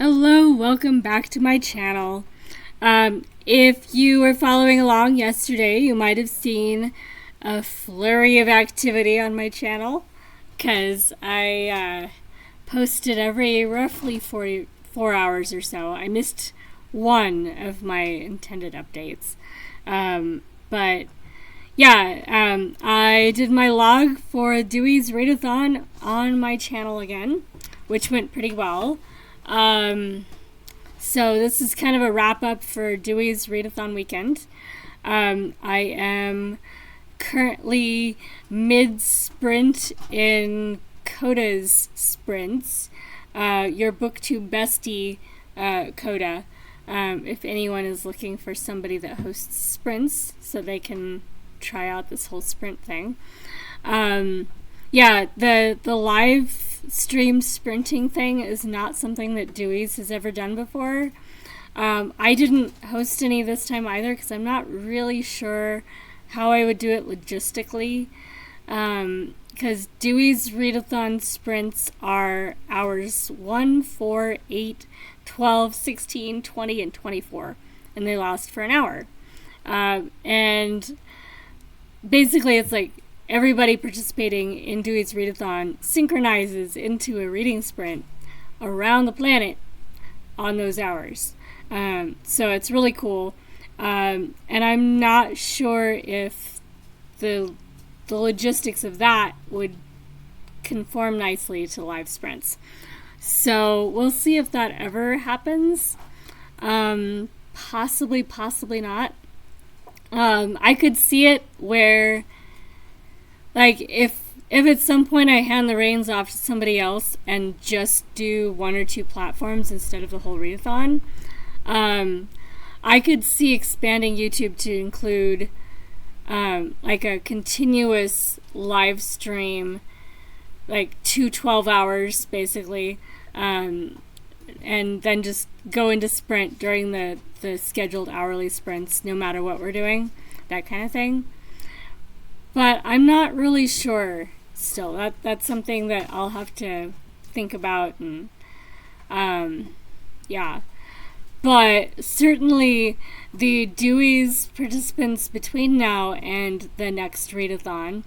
Hello, welcome back to my channel. If you were following along yesterday, you might have seen a flurry of activity on my channel because I posted every roughly 4 hours or so. I missed one of my intended updates. But yeah, I did my log for Dewey's readathon on my channel again, which went pretty well. So this is kind of a wrap up for Dewey's readathon weekend. I am currently mid-sprint in Coda's sprints. Your booktube bestie, Coda, if anyone is looking for somebody that hosts sprints so they can try out this whole sprint thing. Yeah, the live stream sprinting thing is not something that Dewey's has ever done before. I didn't host any this time either because I'm not really sure how I would do it logistically. Because Dewey's readathon sprints are hours 1, 4, 8, 12, 16, 20, and 24. And they last for an hour. And basically it's like everybody participating in Dewey's readathon synchronizes into a reading sprint around the planet on those hours. So it's really cool. And I'm not sure if the logistics of that would conform nicely to live sprints. So we'll see if that ever happens. Possibly not. I could see it where, like, if at some point I hand the reins off to somebody else and just do 1 or 2 platforms instead of the whole readathon, I could see expanding YouTube to include like a continuous live stream, like 12 hours basically, and then just go into sprint during the scheduled hourly sprints no matter what we're doing, that kind of thing. But I'm not really sure still. That's something that I'll have to think about, and yeah. But certainly the Dewey's participants between now and the next readathon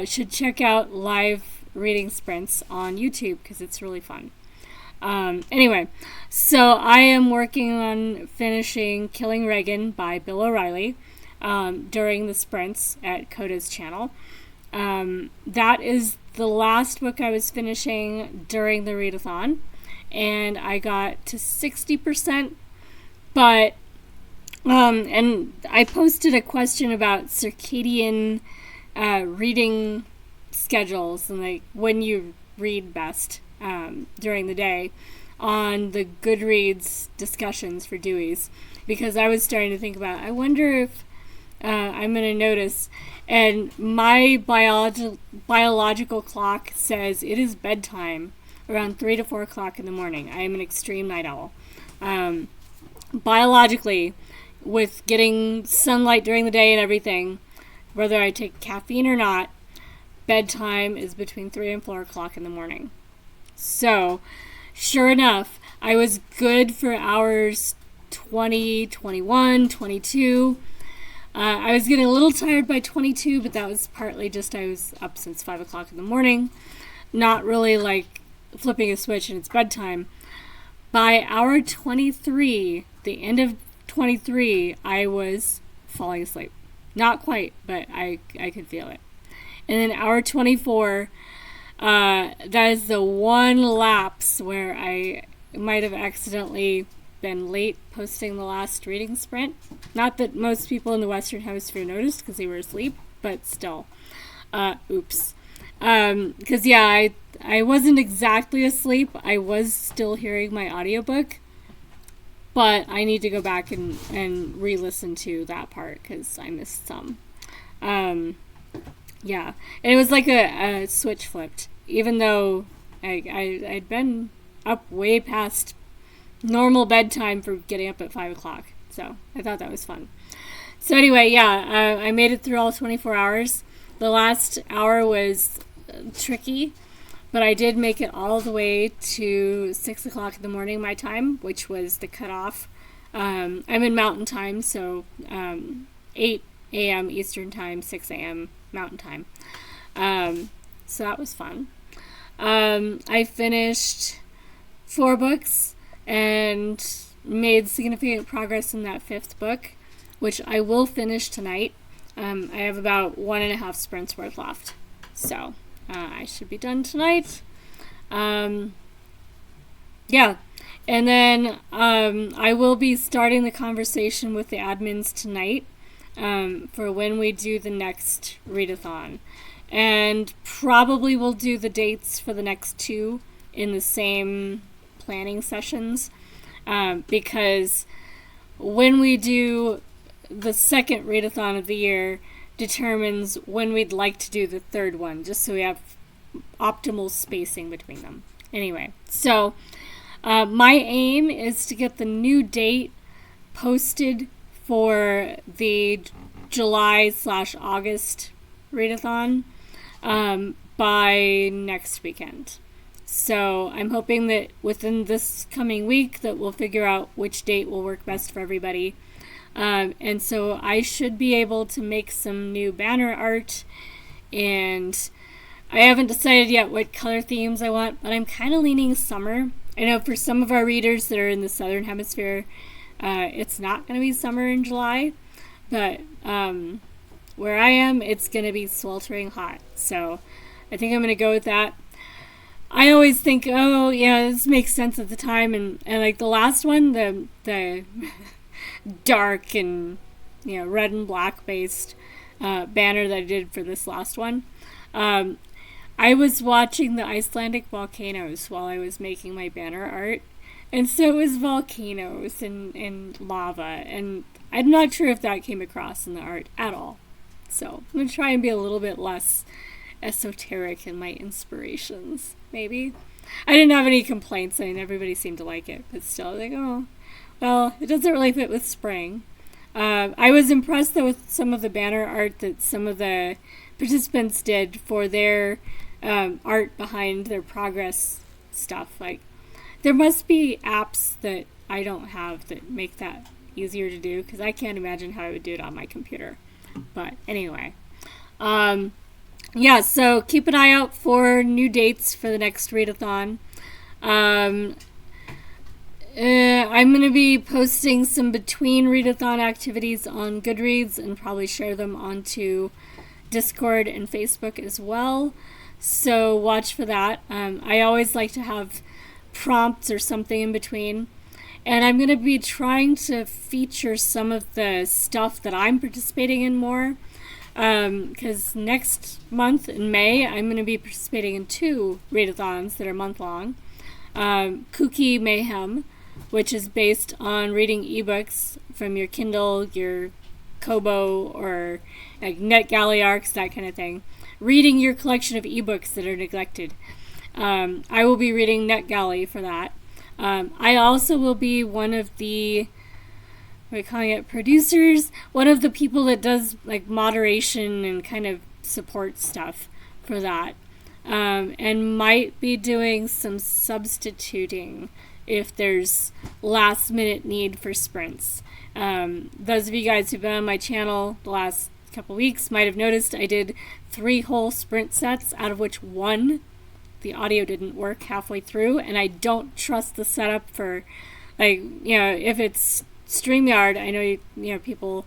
should check out live reading sprints on YouTube because it's really fun. Anyway, so I am working on finishing Killing Reagan by Bill O'Reilly during the sprints at Coda's channel. That is the last book I was finishing during the readathon, and I got to 60%, but and I posted a question about circadian reading schedules and like when you read best during the day on the Goodreads discussions for Dewey's, because I was starting to think about, I wonder if I'm going to notice, and my biological clock says it is bedtime around 3 to 4 o'clock in the morning. I am an extreme night owl. Biologically, with getting sunlight during the day and everything, whether I take caffeine or not, bedtime is between 3 and 4 o'clock in the morning. So, sure enough, I was good for hours 20, 21, 22. I was getting a little tired by 22, but that was partly just I was up since 5 o'clock in the morning. Not really like flipping a switch and it's bedtime. By hour 23, the end of 23, I was falling asleep. Not quite, but I could feel it. And then hour 24, that is the one lapse where I might have accidentally been late posting the last reading sprint. Not that most people in the Western Hemisphere noticed because they were asleep, but still. Oops. Because, yeah, I wasn't exactly asleep. I was still hearing my audiobook. But I need to go back and re-listen to that part because I missed some. Yeah. And it was like a switch flipped. Even though I'd been up way past normal bedtime for getting up at 5 o'clock. So I thought that was fun. So anyway, yeah, I made it through all 24 hours. The last hour was tricky. but I did make it all the way to 6 o'clock in the morning my time, which was the cutoff. I'm in Mountain Time, so 8 a.m. Eastern Time, 6 a.m. Mountain Time. So that was fun. I finished 4 books and made significant progress in that 5th book, which I will finish tonight. I have about 1.5 sprints worth left. So I should be done tonight. Yeah. And then I will be starting the conversation with the admins tonight for when we do the next readathon. And probably we'll do the dates for the next 2 in the same planning sessions, because when we do the second readathon of the year determines when we'd like to do the 3rd one, just so we have optimal spacing between them. Anyway, so my aim is to get the new date posted for the July/August readathon by next weekend. So I'm hoping that within this coming week that we'll figure out which date will work best for everybody. And so I should be able to make some new banner art, and I haven't decided yet what color themes I want, but I'm kind of leaning summer. I know for some of our readers that are in the Southern Hemisphere, it's not going to be summer in July, but where I am, it's going to be sweltering hot. So I think I'm going to go with that. I always think, oh, yeah, this makes sense at the time. And like the last one, the dark and, red and black based banner that I did for this last one, I was watching the Icelandic volcanoes while I was making my banner art. And so it was volcanoes and lava. And I'm not sure if that came across in the art at all. So I'm going to try and be a little bit less esoteric in my inspirations, maybe. I didn't have any complaints. I mean, everybody seemed to like it. But still, like, oh, well, it doesn't really fit with spring. I was impressed, though, with some of the banner art that some of the participants did for their art behind their progress stuff. Like, there must be apps that I don't have that make that easier to do, because I can't imagine how I would do it on my computer. But anyway, yeah, so keep an eye out for new dates for the next readathon. I'm going to be posting some between readathon activities on Goodreads and probably share them onto Discord and Facebook as well. So watch for that. I always like to have prompts or something in between. And I'm going to be trying to feature some of the stuff that I'm participating in more. Because next month in May, I'm going to be participating in 2 readathons that are month-long. Kooky Mayhem, which is based on reading ebooks from your Kindle, your Kobo, or like NetGalley, that kind of thing. Reading your collection of ebooks that are neglected. I will be reading NetGalley for that. I also will be one of the, what are we calling it, producers, one of the people that does like moderation and kind of support stuff for that, and might be doing some substituting if there's last minute need for sprints. Those of you guys who've been on my channel the last couple weeks might have noticed I did 3 whole sprint sets, out of which 1 the audio didn't work halfway through, and I don't trust the setup for, like, if it's StreamYard, I know people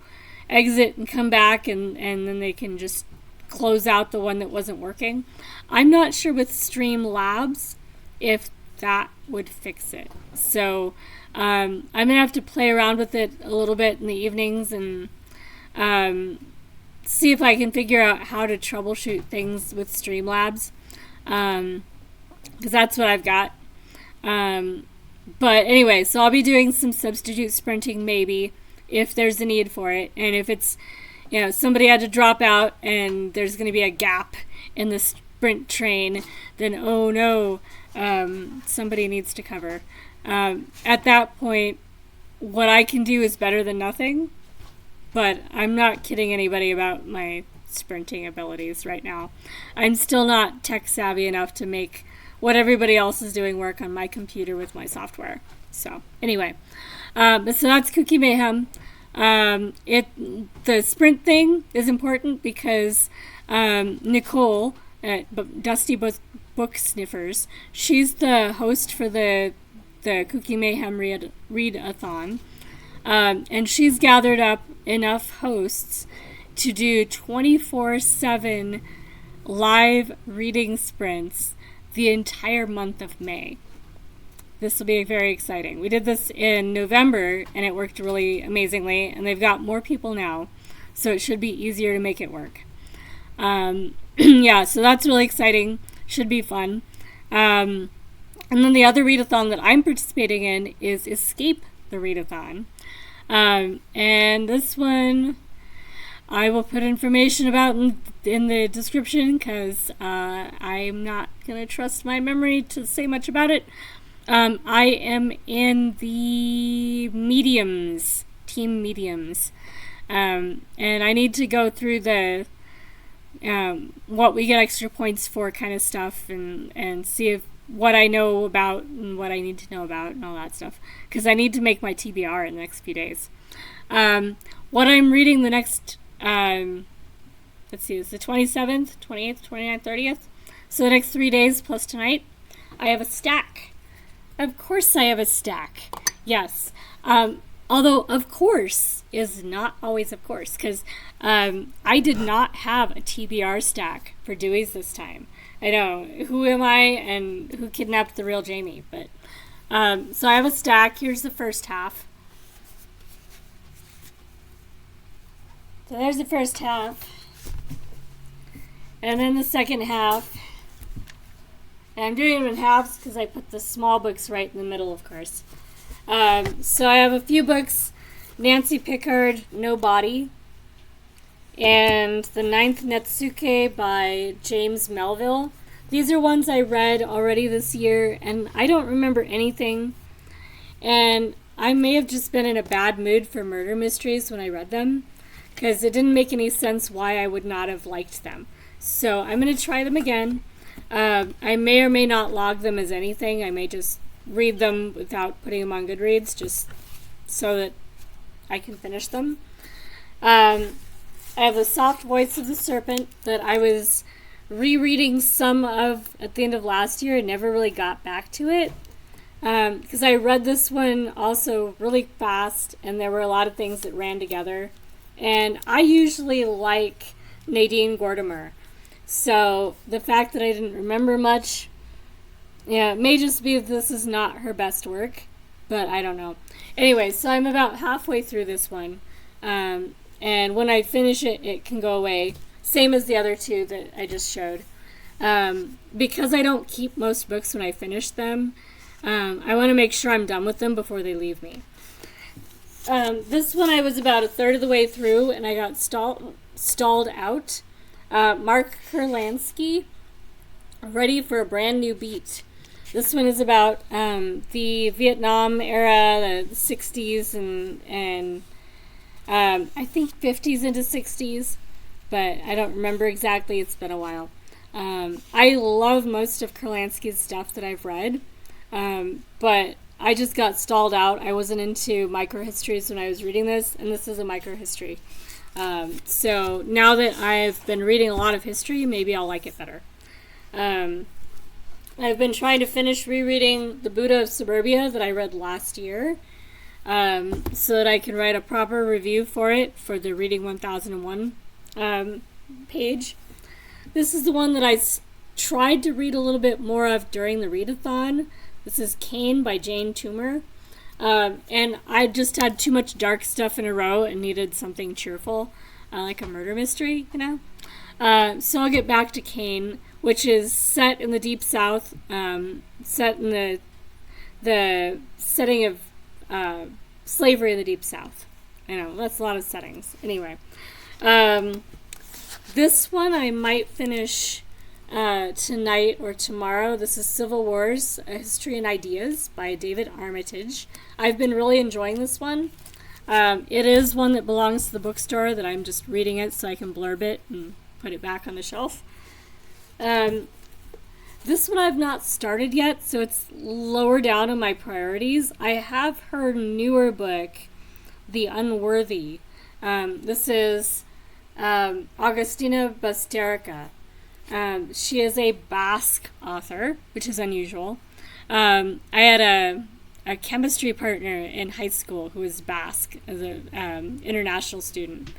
exit and come back and then they can just close out the one that wasn't working. I'm not sure with Streamlabs if that would fix it. So I'm going to have to play around with it a little bit in the evenings and see if I can figure out how to troubleshoot things with Streamlabs. Because that's what I've got. But anyway, so I'll be doing some substitute sprinting maybe if there's a need for it. And if it's, somebody had to drop out and there's going to be a gap in the sprint train, then oh no, somebody needs to cover. At that point, what I can do is better than nothing. But I'm not kidding anybody about my sprinting abilities right now. I'm still not tech savvy enough to make what everybody else is doing work on my computer with my software. So anyway, so that's Cookie Mayhem. The sprint thing is important because Nicole at Dusty Book Sniffers, she's the host for the Cookie Mayhem read-a-thon, and she's gathered up enough hosts to do 24/7 live reading sprints the entire month of May. This will be very exciting. We did this in November, and it worked really amazingly, and they've got more people now, so it should be easier to make it work. Yeah, so that's really exciting. Should be fun. And then the other readathon that I'm participating in is Escape the Readathon. And this one I will put information about in the description because I'm not going to trust my memory to say much about it. I am in the mediums, team mediums. And I need to go through the what we get extra points for kind of stuff and see if what I know about and what I need to know about and all that stuff. Because I need to make my TBR in the next few days. What I'm reading the next, let's see, it's the 27th, 28th, 29th, 30th. So the next 3 days plus tonight, I have a stack. Of course I have a stack. Yes. Although, of course, is not always of course, because I did not have a TBR stack for Dewey's this time. I know, who am I and who kidnapped the real Jamie? But so I have a stack. Here's the first half. So there's the first half. And then the second half. And I'm doing them in halves because I put the small books right in the middle, of course. So I have a few books. Nancy Pickard, No Body. And The Ninth Netsuke by James Melville. These are ones I read already this year, and I don't remember anything. And I may have just been in a bad mood for murder mysteries when I read them, because it didn't make any sense why I would not have liked them. So I'm going to try them again. I may or may not log them as anything. I may just read them without putting them on Goodreads, just so that I can finish them. I have The Soft Voice of the Serpent that I was rereading some of at the end of last year and never really got back to it. Because I read this one also really fast and there were a lot of things that ran together. And I usually like Nadine Gordimer. So the fact that I didn't remember much, yeah, it may just be this is not her best work, but I don't know. Anyway, so I'm about halfway through this one. And when I finish it, it can go away. Same as the other two that I just showed. Because I don't keep most books when I finish them, I want to make sure I'm done with them before they leave me. This one I was about a third of the way through, and I got stalled out. Mark Kurlansky, Ready for a Brand New Beat. This one is about the Vietnam era, the 60s, and I think 50s into 60s, but I don't remember exactly. It's been a while. I love most of Kurlansky's stuff that I've read, but I just got stalled out. I wasn't into microhistories when I was reading this, and this is a microhistory. So now that I've been reading a lot of history, maybe I'll like it better. I've been trying to finish rereading The Buddha of Suburbia that I read last year, so that I can write a proper review for it for the Reading 1001 page. This is the one that I tried to read a little bit more of during the readathon. This is Cain by Jane Toomer. And I just had too much dark stuff in a row and needed something cheerful, like a murder mystery, you know? So I'll get back to Cain, which is set in the Deep South, set in the setting of slavery in the Deep South. I know, that's a lot of settings. Anyway, this one I might finish tonight or tomorrow. This is Civil Wars, A History and Ideas by David Armitage. I've been really enjoying this one. It is one that belongs to the bookstore that I'm just reading it so I can blurb it and put it back on the shelf. This one I've not started yet, so it's lower down on my priorities. I have her newer book, The Unworthy. This is Agustina Basterica. She is a Basque author, which is unusual. I had a chemistry partner in high school who was Basque as an international student.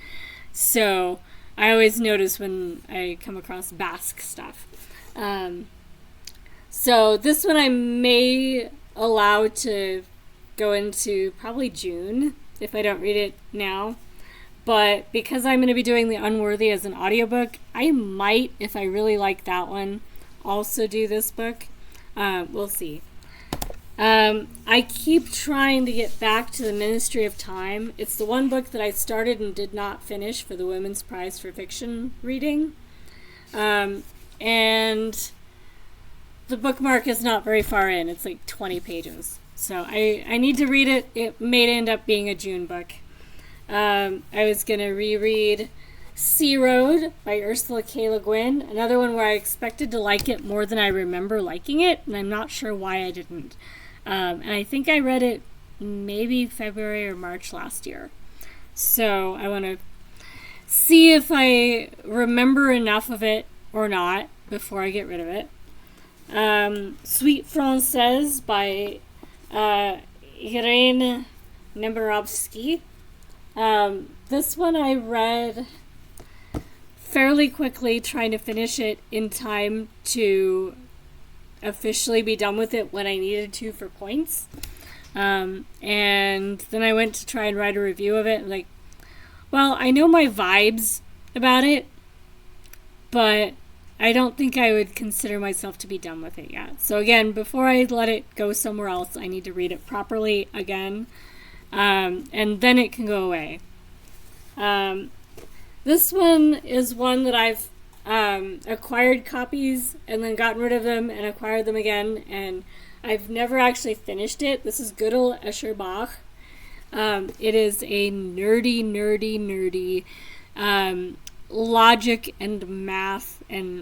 So I always notice when I come across Basque stuff. So this one I may allow to go into probably June if I don't read it now. But because I'm going to be doing The Unworthy as an audiobook, I might, if I really like that one, also do this book. We'll see. I keep trying to get back to the Ministry of Time. It's the one book that I started and did not finish for the Women's Prize for Fiction reading. And the bookmark is not very far in. It's like 20 pages. So I need to read it. It may end up being a June book. I was going to reread Sea Road by Ursula K. Le Guin, another one where I expected to like it more than I remember liking it, and I'm not sure why I didn't. And I think I read it maybe February or March last year. So I want to see if I remember enough of it or not before I get rid of it. Sweet Française by Irene Nemirovsky. This one I read fairly quickly, trying to finish it in time to officially be done with it when I needed to for points. And then I went to try and write a review of it. Like, well, I know my vibes about it, but I don't think I would consider myself to be done with it yet. So again, before I let it go somewhere else, I need to read it properly again. And then it can go away. This one is one that I've acquired copies and then gotten rid of them and acquired them again, and I've never actually finished it. This is Gödel Escher Bach. It is a nerdy logic and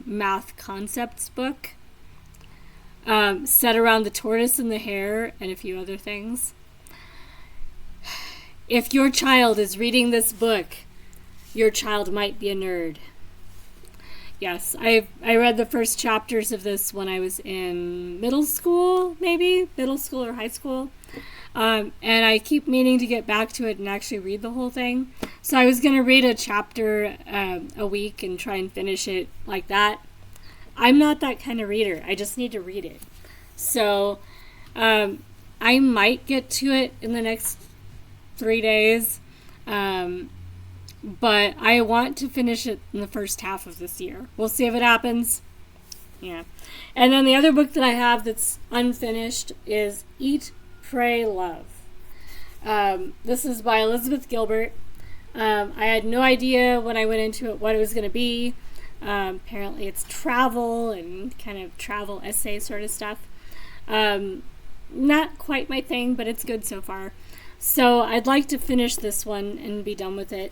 math concepts book set around the tortoise and the hare and a few other things. If your child is reading this book, your child might be a nerd. Yes, I read the first chapters of this when I was in middle school or high school. And I keep meaning to get back to it and actually read the whole thing. So I was going to read a chapter a week and try and finish it like that. I'm not that kind of reader. I just need to read it. So I might get to it in the next 3 days. But I want to finish it in the first half of this year. We'll see if it happens. Yeah. And then the other book that I have that's unfinished is Eat, Pray, Love. This is by Elizabeth Gilbert. I had no idea when I went into it what it was going to be. Apparently it's travel and kind of travel essay sort of stuff. Not quite my thing, but it's good so far. So I'd like to finish this one and be done with it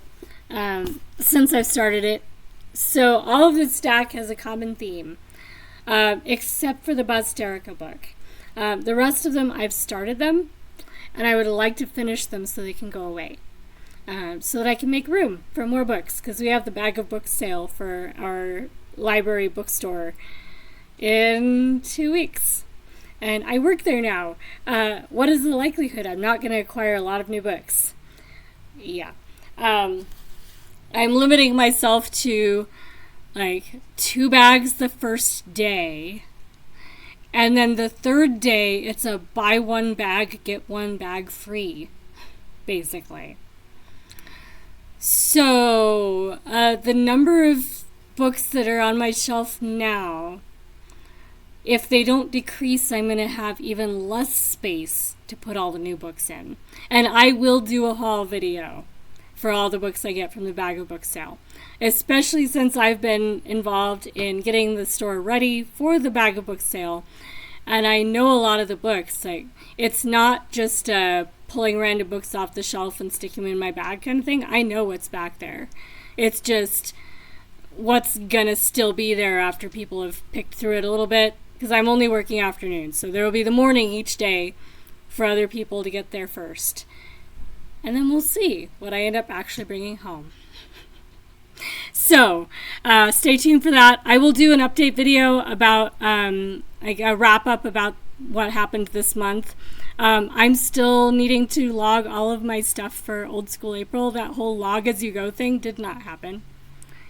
since I've started it. So all of this stack has a common theme, except for the Basterica book. The rest of them, I've started them, and I would like to finish them so they can go away, so that I can make room for more books, because we have the Bag of Books sale for our library bookstore in 2 weeks. And I work there now. What is the likelihood I'm not going to acquire a lot of new books? Yeah. I'm limiting myself to like 2 bags the first day. And then the third day, it's a buy 1 bag, get 1 bag free, basically. So, the number of books that are on my shelf now, if they don't decrease, I'm going to have even less space to put all the new books in. And I will do a haul video for all the books I get from the Bag of Books sale, especially since I've been involved in getting the store ready for the Bag of Books sale. And I know a lot of the books. Like, it's not just a pulling random books off the shelf and sticking them in my bag kind of thing. I know what's back there. It's just what's gonna still be there after people have picked through it a little bit, because I'm only working afternoons, so there will be the morning each day for other people to get there first. And then we'll see what I end up actually bringing home. So, stay tuned for that. I will do an update video about, a wrap up about what happened this month. I'm still needing to log all of my stuff for Old School April. That whole log as you go thing did not happen.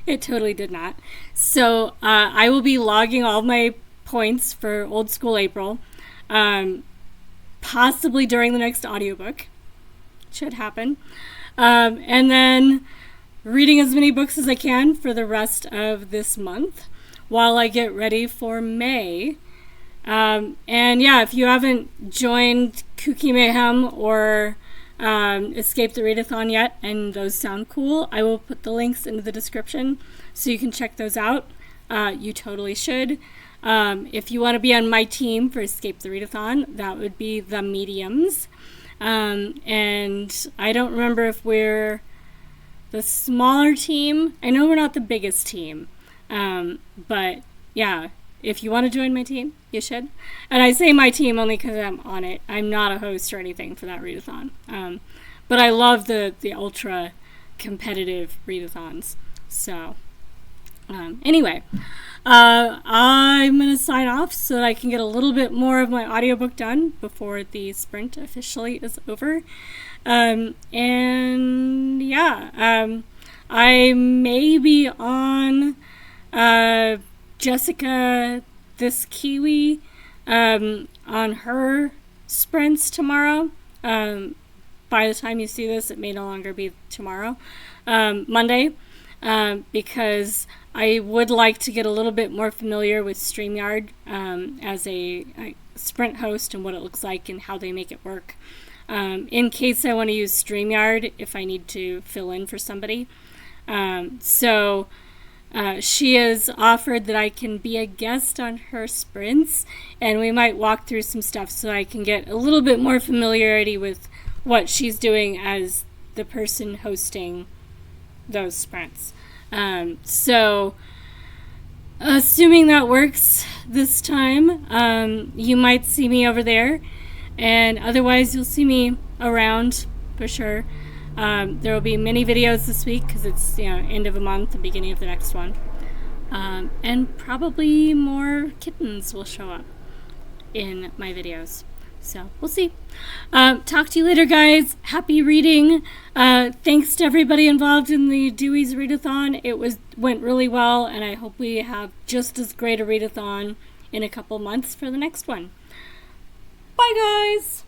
It totally did not. So, I will be logging all my points for Old School April, possibly during the next audiobook. Should happen. And then reading as many books as I can for the rest of this month while I get ready for May. And yeah, if you haven't joined Kooky Mayhem or Escape the Readathon yet, and those sound cool, I will put the links into the description so you can check those out. You totally should. If you want to be on my team for Escape the Readathon, that would be the Mediums. And I don't remember if we're the smaller team. I know we're not the biggest team. But yeah, if you want to join my team, you should. And I say my team only because I'm on it. I'm not a host or anything for that readathon. But I love the ultra competitive readathons. So, anyway, I'm going to sign off so that I can get a little bit more of my audiobook done before the sprint officially is over. And yeah, I may be on Jessica this Kiwi on her sprints tomorrow. By the time you see this, it may no longer be tomorrow, Monday, because I would like to get a little bit more familiar with StreamYard as a sprint host and what it looks like and how they make it work. In case I want to use StreamYard if I need to fill in for somebody. So she has offered that I can be a guest on her sprints, and we might walk through some stuff so I can get a little bit more familiarity with what she's doing as the person hosting those sprints. So assuming that works this time, you might see me over there, and otherwise you'll see me around for sure. There will be many videos this week because it's end of a month, the beginning of the next one, and probably more kittens will show up in my videos. So we'll see. Talk to you later, guys. Happy reading. Thanks to everybody involved in the Dewey's readathon. It went really well, and I hope we have just as great a readathon in a couple months for the next one. Bye, guys.